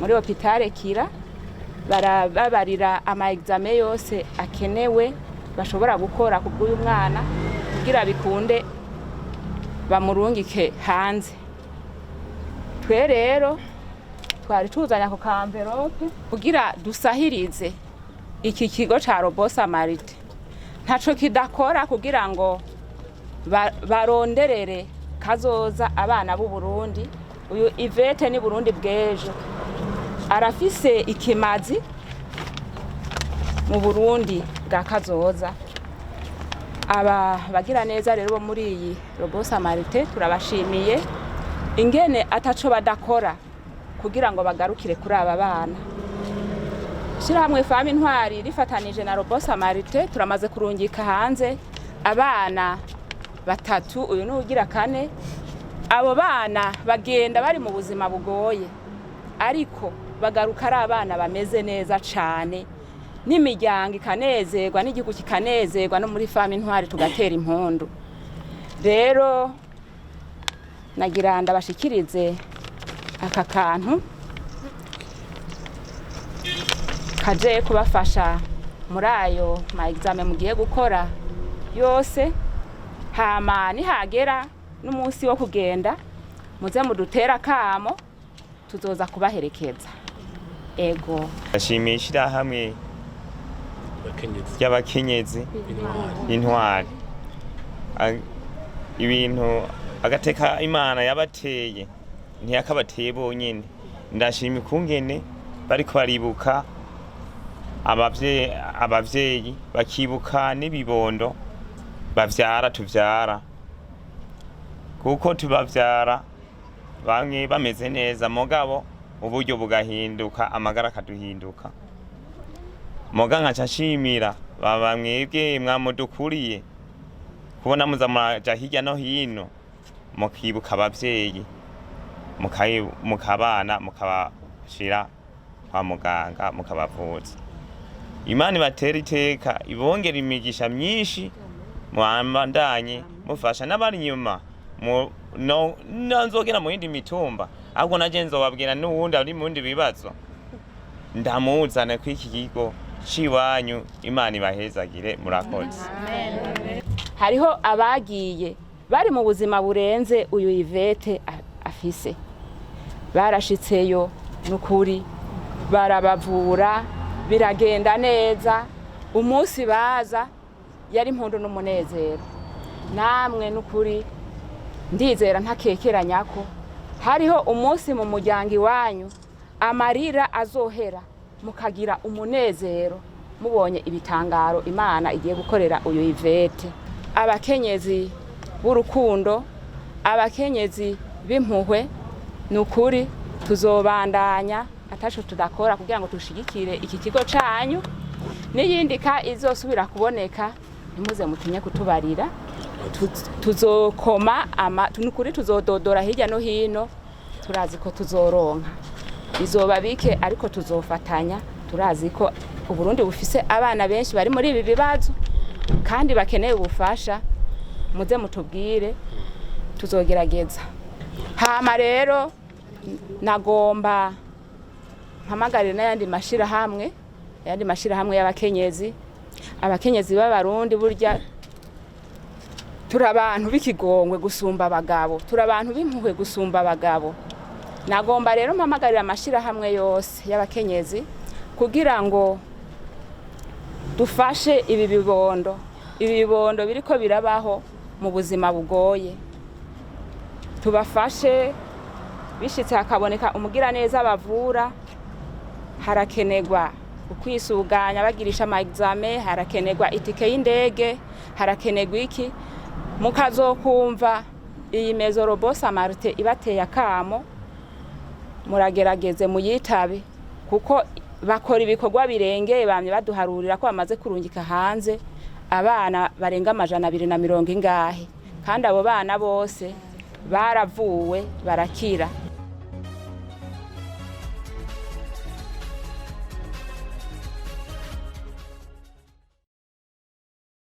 muri hopitale Kira, barababarira ama examen yose akenewe bashobora gukora kubw'uyu mwana kugira bikunde bamurungike hanze. Twe rero twari tuzanya ku kamverope kugira dusahirize iki kigo ca Robo Samarite. Ntaco kidakora kugira ngo baronderere kazoza abana b'u Burundi. Uyu Ivete ni Burundi bw'ejo, arafise ikimazi mu Burundi bwa kazoza. Aba bagira neza rero bo muri iyi Robo Samarite turabashimiye ingene ataco badakora kugira ngo bagarukire kuri aba bana. Shirahamwe Fami Intwari rifatanije na Robo Samarite turamaze kurungika hanze abana batatu, uyu ni ugira kane. Abo bana bagenda bari mu buzima bugoye ariko bagaruka ari abana bameze neza cane, n'imiryango ikanezerwa, n'igihugu kikanezerwa, no muri Fami Intwari tugatera impundu. Rero nagira ndabashikirize aka kantu kaje kubafasha muri ayo ma examen mugiye gukora yose. Hama nihagera n'umunsi wo kugenda muze mudutera kamo tuzoza kubaherekeza. Ego ashimishira hamwe y'abakenyezi Intwari, ibintu agateka Imana yabateye ntiyakabateye bonyene. Ndashima ikungene bariko baribuka abavyeyi bakibuka n'ibibondo bavyara tuvyara, kuko tubavyara bamwe bameze neza mugabo uburyo bugahinduka, amagara akaduhinduka. Muga nkaca nshimira baba mwebwe mwamudukuriye kubona muza muraja hirya no hino mukibuka abavyeyi mukabana mukabashira kwa muganga mukabavuza. Imana ibatera iteka, ibongera imigisha myinshi, mwambandanye mufasha n'abari nyuma nzogera mu yindi mitumba. Ahubwo naje nzobabwira n'uwundi ari mu bindi bibazo ndamuzane kw'iki kigo ciwanyu. Imana ibahezagire, murakoze. Hariho abagiye bari mu buzima burenze uyu Ivete afise, barashitseyo n'ukuri barabavura biragenda neza. Umunsi baza yari impundu n'umunezero. Namwe n'ukuri ndizera ntakekeranya ko hariho umunsi mu muryango iwanyu amarira azohera mukagira umunezero mubonye ibitangaro Imana igiye gukorera uyu Ivete. Abakenyezi b'urukundo, abakenyezi b'impuhwe, n'ukuri tuzobandanya ataco tudakora kugira ngo tushigikire iki kigo canyu. N'iyindi ka izosubira kuboneka ntimuze mutinye kutubarira, tuzokoma n'ukuri tuzododora hirya no hino. Turazi ko tuzoronka, izoba bike ariko tuzofatanya. Turazi ko Uburundi bufise abana benshi bari muri ibi bibazo kandi bakeneye ubufasha. Muze mutubwire tuzogerageza. Hama rero nagomba mpamagarira n'ayandi mashirahamwe, ayandi mashirahamwe y'abakenyezi. Abakenyezi b'Abarundi burya turi abantu b'ikigongwe gusumba abagabo, turi abantu b'impuhwe gusumba abagabo. Nagomba rero mpamagarira amashirahamwe yose y'abakenyezi kugira ngo dufashe ibi bibondo biriko birabaho mu buzima bugoye. Tubafashe, bishitse hakaboneka umugira neza bavura, harakenegwa ukwisuganya bagirisha ama examen, harakenegwa itike y'indege, harakenegwa iki. Mukazokumva iyi Maison Robo Samarite ibateye akamo, muragerageze muyitabe kuko bakora ibikorwa birengeye. Bamye baduharurira ko bamaze kurungika hanze abana barenga 240 kandi abo bana bose baravuwe barakira.